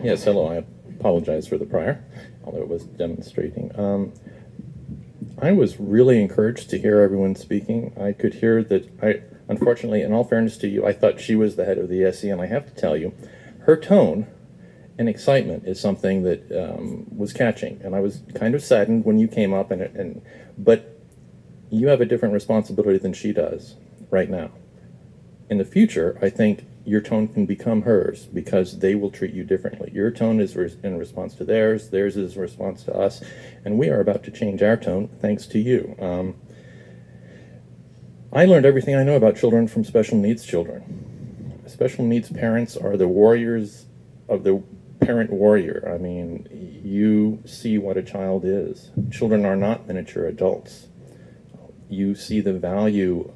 Yes, hello. I apologize for the prior, although it was demonstrating. I was really encouraged to hear everyone speaking. I could hear that unfortunately, in all fairness to you, I thought she was the head of the ESE, and I have to tell you, her tone and excitement is something that was catching, and I was kind of saddened when you came up, but you have a different responsibility than she does right now. In the future, I think your tone can become hers because they will treat you differently. Your tone is in response to theirs is in response to us, and we are about to change our tone thanks to you. I learned everything I know about children from special needs children. Special needs parents are the warriors of the parent warrior. I mean, you see what a child is. Children are not miniature adults. You see the value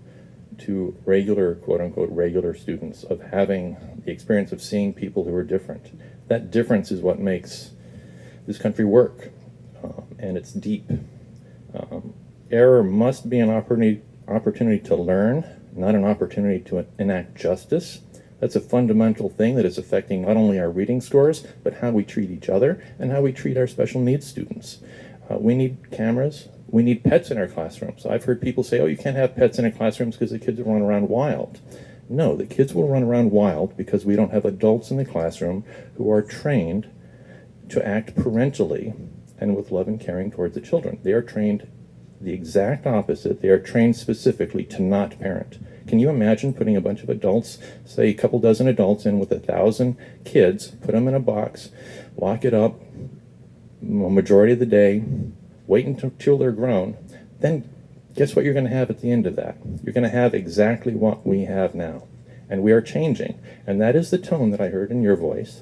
to regular, quote unquote, regular students of having the experience of seeing people who are different. That difference is what makes this country work, and it's deep. Error must be an opportunity to learn, not an opportunity to enact justice. That's a fundamental thing that is affecting not only our reading scores, but how we treat each other and how we treat our special needs students. We need cameras. We need pets in our classrooms. I've heard people say, oh, you can't have pets in our classrooms because the kids will run around wild. No, the kids will run around wild because we don't have adults in the classroom who are trained to act parentally and with love and caring towards the children. They are trained the exact opposite. They are trained specifically to not parent. Can you imagine putting a bunch of adults, say a couple dozen adults in with 1,000 kids, put them in a box, lock it up, a majority of the day, wait until they're grown, then guess what you're going to have at the end of that? You're going to have exactly what we have now. And we are changing. And that is the tone that I heard in your voice.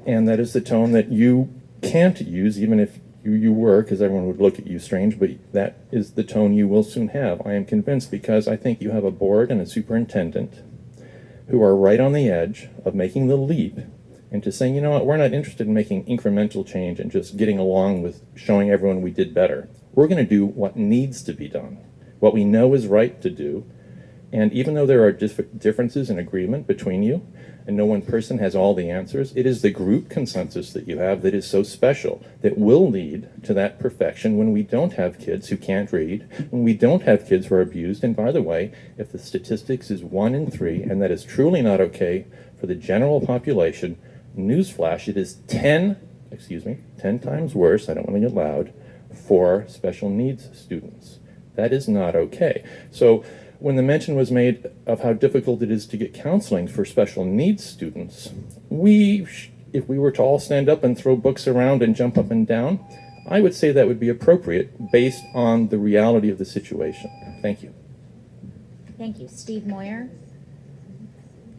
And that is the tone that you can't use, even if you were, because everyone would look at you strange, but that is the tone you will soon have. I am convinced, because I think you have a board and a superintendent who are right on the edge of making the leap into saying, you know what, we're not interested in making incremental change and just getting along with showing everyone we did better. We're going to do what needs to be done, what we know is right to do. And even though there are differences in agreement between you, and no one person has all the answers, it is the group consensus that you have that is so special, that will lead to that perfection when we don't have kids who can't read, when we don't have kids who are abused. And by the way, if the statistics is 1 in 3, and that is truly not okay for the general population, newsflash, it is 10 times worse, I don't want to get loud, for special needs students. That is not okay. So when the mention was made of how difficult it is to get counseling for special needs students, if we were to all stand up and throw books around and jump up and down, I would say that would be appropriate based on the reality of the situation. Thank you. Thank you. Steve Moyer.